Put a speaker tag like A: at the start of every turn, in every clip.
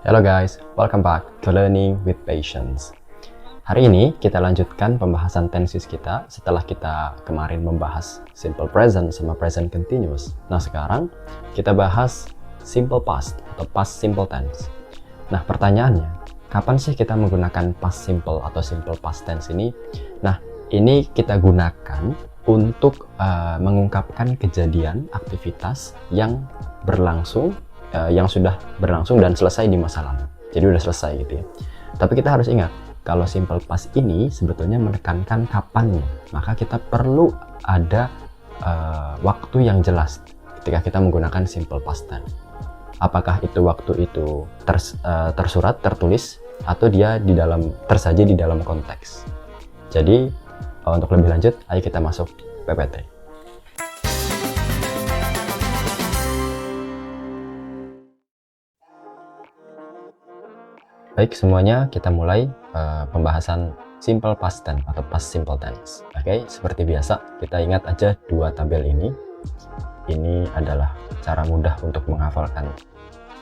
A: Hello guys, welcome back to Learning with Patience. Hari ini kita lanjutkan pembahasan tenses kita setelah kita kemarin membahas simple present sama present continuous. Nah sekarang kita bahas simple past atau past simple tense. Nah pertanyaannya, kapan sih kita menggunakan past simple atau simple past tense ini? Nah ini kita gunakan untuk mengungkapkan kejadian aktivitas yang berlangsung yang sudah berlangsung dan selesai di masa lalu. Jadi udah selesai gitu ya. Tapi kita harus ingat, kalau simple past ini sebetulnya menekankan kapannya. Maka kita perlu ada waktu yang jelas ketika kita menggunakan simple past tense. Apakah itu waktu itu tersurat, tertulis, atau dia tersaji di dalam konteks. Jadi untuk lebih lanjut, ayo kita masuk PPT. Baik semuanya, kita mulai pembahasan simple past tense atau past simple tense. Oke, seperti biasa kita ingat aja dua tabel ini. Ini adalah cara mudah untuk menghafalkan,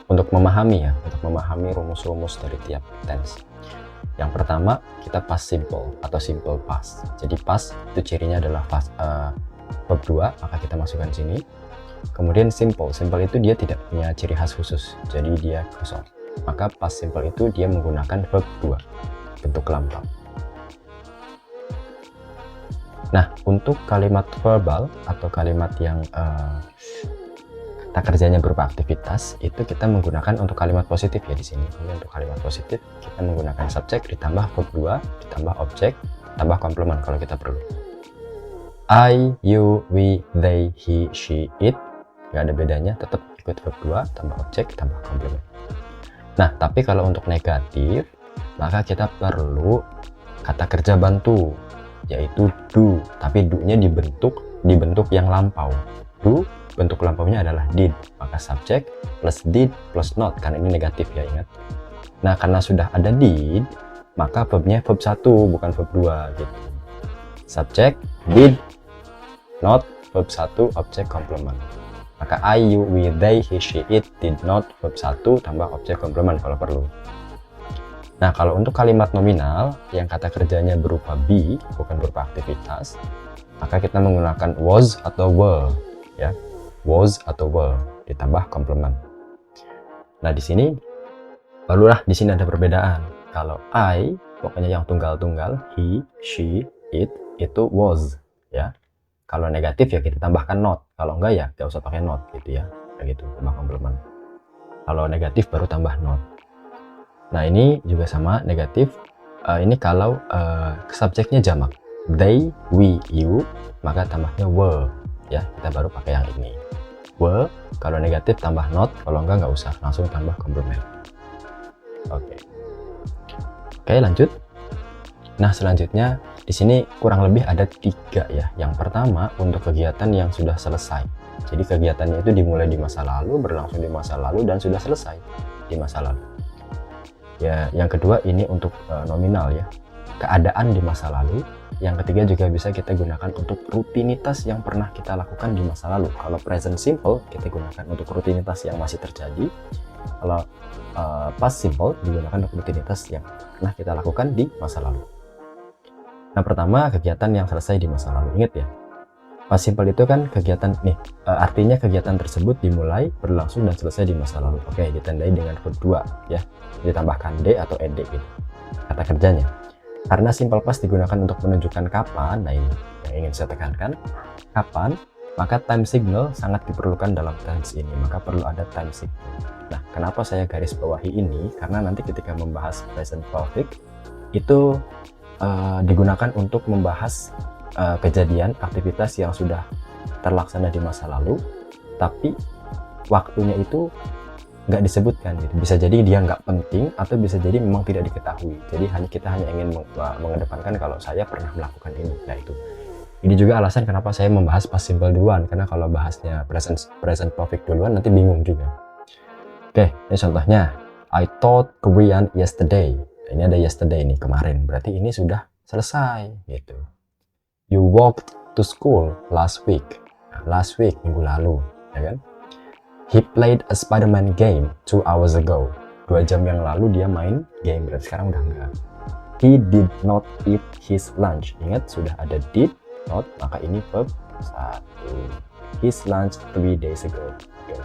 A: untuk memahami rumus-rumus dari tiap tense. Yang pertama kita past simple atau simple past. Jadi past itu cirinya adalah verb 2, maka kita masukkan sini. Kemudian simple itu dia tidak punya ciri khas khusus, jadi dia kosong. Maka past simple itu dia menggunakan verb 2 bentuk lampau. Nah, untuk kalimat verbal atau kalimat yang kata kerjanya berupa aktivitas, itu kita menggunakan untuk kalimat positif ya di sini. Jadi untuk kalimat positif kita menggunakan subjek ditambah verb 2 ditambah objek tambah komplement kalau kita perlu. I, you, we, they, he, she, it, nggak ada bedanya, tetap ikut verb 2 tambah objek tambah komplement. Nah, tapi kalau untuk negatif, maka kita perlu kata kerja bantu, yaitu do. Tapi do-nya dibentuk yang lampau. Do, bentuk lampaunya adalah did. Maka subjek plus did plus not, karena ini negatif ya, ingat. Nah, karena sudah ada did, maka verbnya verb 1, bukan verb 2 gitu. Subjek, did, not, verb 1, objek komplement. Maka I, you, we, they, he, she, it, did not, verb 1 tambah objek komplement kalau perlu. Nah, kalau untuk kalimat nominal yang kata kerjanya berupa be, bukan berupa aktivitas, maka kita menggunakan was atau were, ya. Was atau were ditambah komplement. Nah, di sini barulah di sini ada perbedaan. Kalau I, pokoknya yang tunggal-tunggal, he, she, it, itu was, ya. Kalau negatif ya kita tambahkan not, kalau enggak ya nggak usah pakai not gitu ya, kayak gitu, tambah komplement. Kalau negatif baru tambah not. Nah ini juga sama negatif, ini kalau subjeknya jamak, they, we, you, maka tambahnya were, ya kita baru pakai yang ini. Were, kalau negatif tambah not, kalau enggak usah, langsung tambah komplement. Oke, lanjut. Nah selanjutnya di sini kurang lebih ada 3 ya. Yang pertama untuk kegiatan yang sudah selesai. Jadi kegiatannya itu dimulai di masa lalu, berlangsung di masa lalu, dan sudah selesai di masa lalu. Ya, yang kedua ini untuk nominal ya. Keadaan di masa lalu. Yang ketiga juga bisa kita gunakan untuk rutinitas yang pernah kita lakukan di masa lalu. Kalau present simple kita gunakan untuk rutinitas yang masih terjadi. Kalau past simple digunakan untuk rutinitas yang pernah kita lakukan di masa lalu. Nah pertama kegiatan yang selesai di masa lalu, ingat ya, past simple itu kan kegiatan nih, artinya kegiatan tersebut dimulai, berlangsung, dan selesai di masa lalu. Oke, ditandai dengan verb 2 ya, ditambahkan d atau ed gitu kata kerjanya. Karena simple past digunakan untuk menunjukkan kapan, nah ini yang ingin saya tekankan, kapan, maka time signal sangat diperlukan dalam tense ini, maka perlu ada time signal. Nah kenapa saya garis bawahi ini, karena nanti ketika membahas present perfect itu digunakan untuk membahas kejadian aktivitas yang sudah terlaksana di masa lalu, tapi waktunya itu nggak disebutkan gitu. Bisa jadi dia nggak penting, atau bisa jadi memang tidak diketahui. Jadi kita hanya ingin mengedepankan kalau saya pernah melakukan ini. Nah itu. Ini juga alasan kenapa saya membahas past simple duluan, karena kalau bahasnya present perfect duluan nanti bingung juga. Oke, ini contohnya. I taught Korean yesterday. Ini ada yesterday nih, kemarin, berarti ini sudah selesai gitu. You walked to school last week. Last week, minggu lalu, ya kan? He played a Spider-Man game 2 hours ago. 2 jam yang lalu dia main game, berarti sekarang udah enggak. He did not eat his lunch. Ingat sudah ada did not, maka ini verb 1. His lunch 3 days ago. Oke.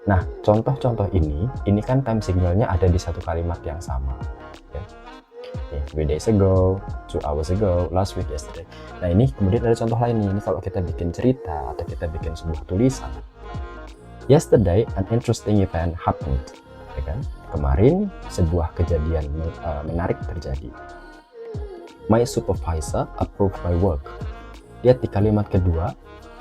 A: Nah, contoh-contoh ini kan time signalnya ada di satu kalimat yang sama. Ya. 3 days ago, 2 hours ago, last week, yesterday. Nah, ini kemudian ada contoh lain nih. Ini kalau kita bikin cerita atau kita bikin sebuah tulisan. Yesterday, an interesting event happened. Ya kan? Kemarin sebuah kejadian menarik terjadi. My supervisor approved my work. Lihat di kalimat kedua,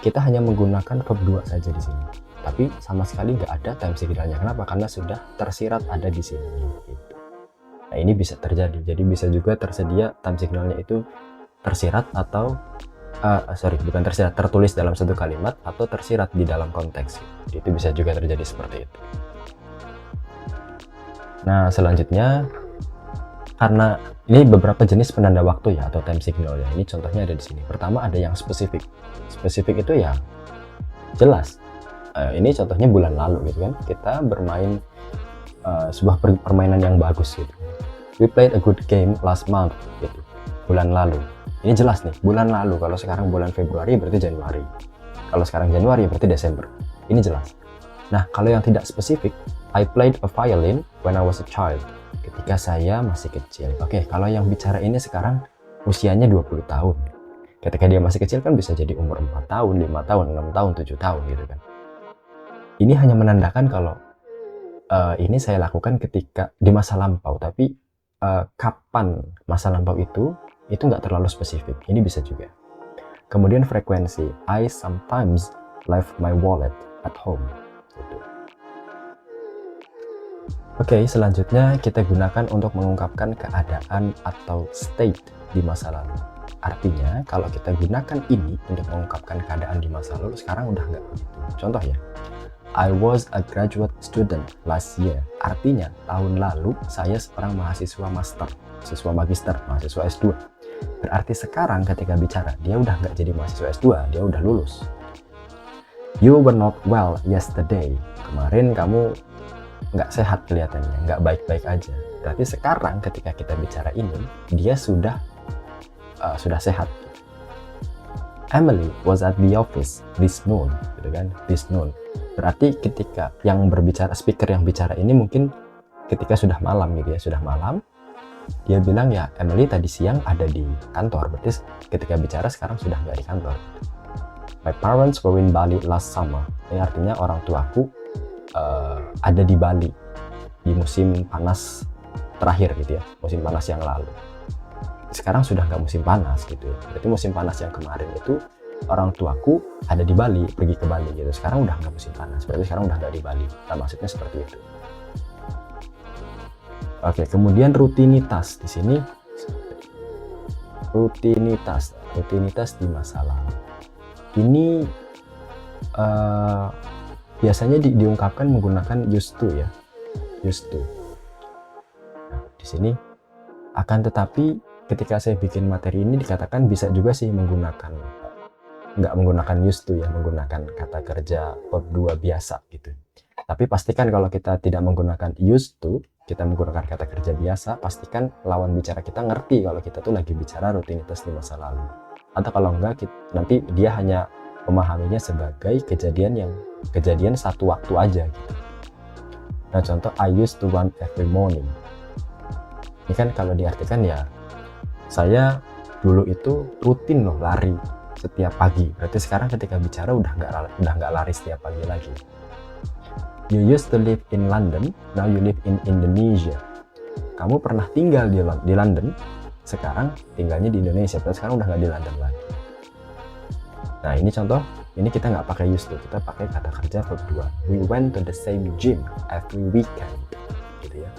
A: kita hanya menggunakan verb 2 saja di sini. Tapi sama sekali nggak ada time signalnya. Kenapa? Karena sudah tersirat ada di sini. Gitu. Nah, ini bisa terjadi. Jadi bisa juga tersedia time signalnya itu tersirat atau bukan tersirat, tertulis dalam satu kalimat atau tersirat di dalam konteks. Itu bisa juga terjadi seperti itu. Nah, selanjutnya karena ini beberapa jenis penanda waktu ya atau time signal ya. Ini contohnya ada di sini. Pertama ada yang spesifik. Spesifik itu ya jelas. Ini contohnya bulan lalu gitu kan. Kita bermain sebuah permainan yang bagus gitu. We played a good game last month gitu. Bulan lalu. Ini jelas nih, bulan lalu. Kalau sekarang bulan Februari berarti Januari. Kalau sekarang Januari berarti Desember. Ini jelas. Nah, kalau yang tidak spesifik, I played a violin when I was a child. Ketika saya masih kecil. Oke, kalau yang bicara ini sekarang usianya 20 tahun. Ketika dia masih kecil kan bisa jadi umur 4 tahun, 5 tahun, 6 tahun, 7 tahun gitu kan. Ini hanya menandakan kalau ini saya lakukan ketika di masa lampau, tapi kapan masa lampau itu nggak terlalu spesifik. Ini bisa juga. Kemudian frekuensi, I sometimes left my wallet at home. Gitu. Oke, selanjutnya kita gunakan untuk mengungkapkan keadaan atau state di masa lalu. Artinya, kalau kita gunakan ini untuk mengungkapkan keadaan di masa lalu, sekarang udah nggak begitu. Contoh ya, I was a graduate student last year. Artinya, tahun lalu saya seorang mahasiswa master, siswa magister, mahasiswa S2. Berarti sekarang ketika bicara, dia udah nggak jadi mahasiswa S2, dia udah lulus. You were not well yesterday. Kemarin kamu nggak sehat kelihatannya, nggak baik-baik aja. Berarti sekarang ketika kita bicara ini, dia sudah sehat. Emily was at the office this noon, gitu kan? This noon. Berarti ketika yang berbicara, speaker yang bicara ini mungkin ketika sudah malam gitu ya, sudah malam, dia bilang ya Emily tadi siang ada di kantor. Berarti ketika bicara sekarang sudah nggak di kantor. My parents were in Bali last summer. Ini artinya orang tuaku ada di Bali di musim panas terakhir gitu ya, musim panas yang lalu. Sekarang sudah nggak musim panas gitu ya. Berarti musim panas yang kemarin itu orang tuaku ada di Bali, pergi ke Bali gitu. Sekarang udah nggak musim panas, berarti sekarang udah nggak di Bali. Nah, maksudnya seperti itu. Oke, kemudian rutinitas di sini. Rutinitas di masa lalu. Ini biasanya diungkapkan menggunakan used to ya, used to. Nah, di sini akan tetapi ketika saya bikin materi ini dikatakan bisa juga sih nggak menggunakan used to ya, menggunakan kata kerja verb 2 biasa gitu. Tapi pastikan kalau kita tidak menggunakan used to, kita menggunakan kata kerja biasa, pastikan lawan bicara kita ngerti kalau kita tuh lagi bicara rutinitas di masa lalu. Atau kalau enggak, nanti dia hanya memahaminya sebagai kejadian satu waktu aja gitu. Nah, contoh I used to run every morning. Ini kan kalau diartikan ya saya dulu itu rutin loh lari setiap pagi. Berarti sekarang ketika bicara udah nggak lari setiap pagi lagi. You used to live in London, now you live in Indonesia. Kamu pernah tinggal di London, sekarang tinggalnya di Indonesia. Berarti sekarang udah nggak di London lagi. Nah, ini contoh, ini kita nggak pakai used to, kita pakai kata kerja verb 2. We went to the same gym every weekend, gitu ya.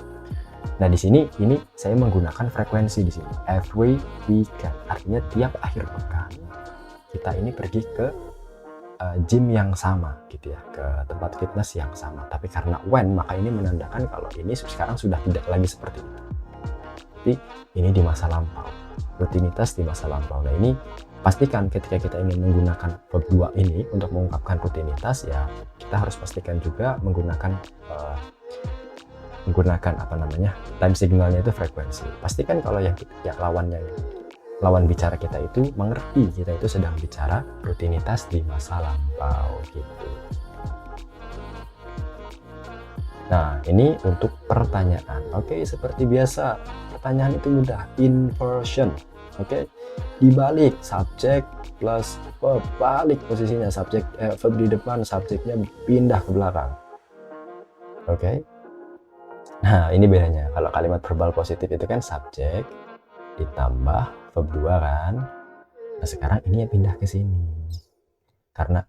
A: Nah, di sini ini saya menggunakan frekuensi di sini. Every weekend, artinya tiap akhir pekan kita ini pergi ke gym yang sama, gitu ya, ke tempat fitness yang sama. Tapi karena when, maka ini menandakan kalau ini sekarang sudah tidak lagi seperti itu. Tapi ini di masa lampau, rutinitas di masa lampau. Nah, ini pastikan ketika kita ingin menggunakan verb 2 ini untuk mengungkapkan rutinitas, ya kita harus pastikan juga menggunakan menggunakan time signalnya itu frekuensi. Pastikan kalau yang lawan bicara kita itu mengerti kita itu sedang bicara rutinitas di masa lampau gitu. Nah, ini untuk pertanyaan. Oke, seperti biasa, pertanyaan itu mudah. Inversion. Oke, dibalik subjek plus verb, balik posisinya, verb di depan, subjeknya pindah ke belakang. Oke. Nah, ini bedanya. Kalau kalimat verbal positif itu kan subjek ditambah verb 2 kan. Nah, sekarang ini ya pindah ke sini. Karena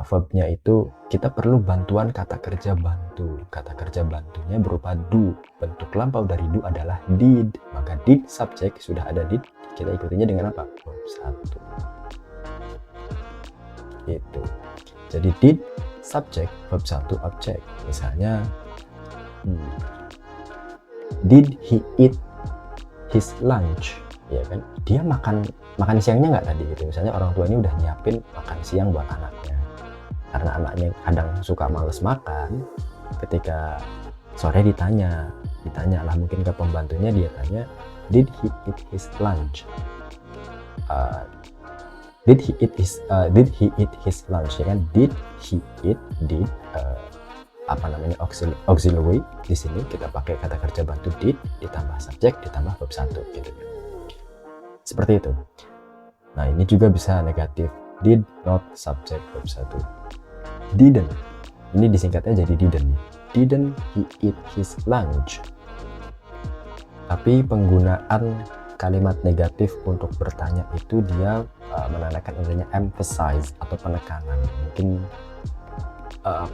A: verbnya itu kita perlu bantuan kata kerja bantu. Kata kerja bantunya berupa do. Bentuk lampau dari do adalah did. Maka did subjek, sudah ada did, kita ikutinya dengan apa? Verb 1. Gitu. Jadi did subjek, verb 1 objek. Misalnya did he eat his lunch? Ya kan? Dia makan siangnya nggak tadi gitu. Misalnya orang tua ini udah nyiapin makan siang buat anaknya. Karena anaknya kadang suka males makan, ketika sore ditanya lah mungkin ke pembantunya, dia tanya, did he eat his lunch? Did he eat his lunch? Ya kan? Did he eat, auxiliary. Di sini kita pakai kata kerja bantu did ditambah subjek ditambah verb 1 gitu kan. Seperti itu. Nah, ini juga bisa negatif. Did not subject verb 1. Didn't. Ini disingkatnya jadi didn't. Didn't he eat his lunch? Tapi penggunaan kalimat negatif untuk bertanya itu dia menandakan adanya emphasize atau penekanan. Mungkin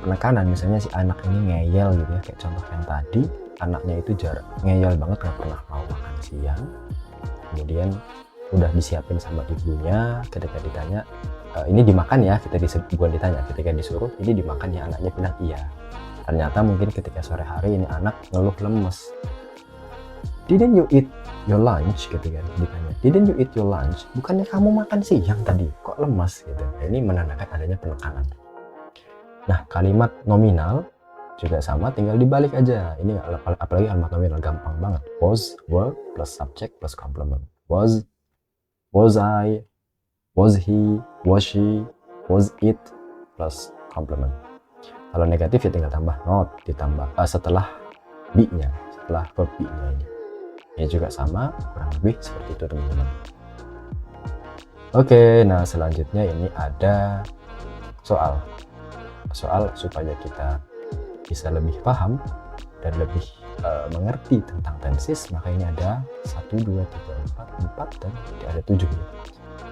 A: penekanan, misalnya si anak ini ngeyel gitu ya, kayak contoh yang tadi, anaknya itu ngeyel banget, gak pernah mau makan siang. Kemudian udah disiapin sama ibunya, ketika ditanya ini dimakan ya, bukan ditanya, ketika disuruh ini dimakan ya, anaknya bilang iya. Ternyata mungkin ketika sore hari ini anak ngeluh lemes. Didn't you eat your lunch? Gitu kan, ditanya, didn't you eat your lunch? Bukannya kamu makan siang tadi, kok lemes gitu. Ini menandakan adanya penekanan. Nah, kalimat nominal juga sama, tinggal dibalik aja. Ini apalagi kalimat nominal gampang banget. Was, were plus subject plus complement. Was I, was he, was she, was it plus complement. Kalau negatif ya tinggal tambah not, ditambah setelah be-nya, setelah verb be-nya ini. Ini juga sama, kurang lebih seperti itu teman-teman. Oke, nah selanjutnya ini ada soal supaya kita bisa lebih paham dan lebih mengerti tentang tenses, maka ini ada 1, 2, 3, 4 dan ada 7.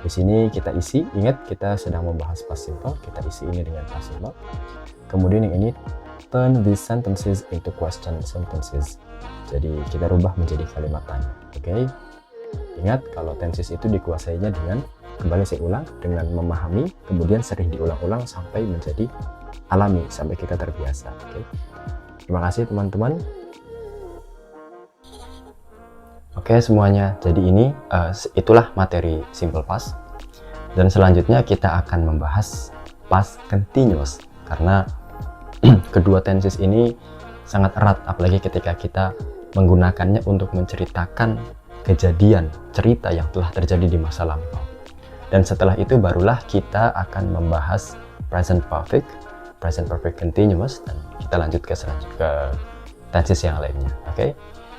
A: Di sini kita isi, ingat kita sedang membahas past simple, kita isi ini dengan past simple. Kemudian yang ini, turn these sentences into question sentences. Jadi kita rubah menjadi kalimat tanya. Oke? Ingat kalau tenses itu dikuasainya dengan, kembali saya ulang, dengan memahami, kemudian sering diulang-ulang sampai menjadi alami, sampai kita terbiasa. Oke? Terima kasih teman-teman. Oke semuanya, jadi ini itulah materi simple past. Dan selanjutnya kita akan membahas past continuous, karena kedua tenses ini sangat erat, apalagi ketika kita menggunakannya untuk menceritakan kejadian, cerita yang telah terjadi di masa lampau. Dan setelah itu barulah kita akan membahas present perfect continuous, dan kita lanjut ke tenses yang lainnya. Oke?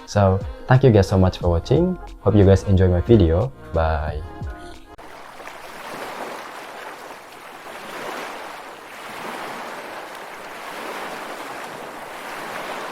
A: So, thank you guys so much for watching. Hope you guys enjoy my video. Bye.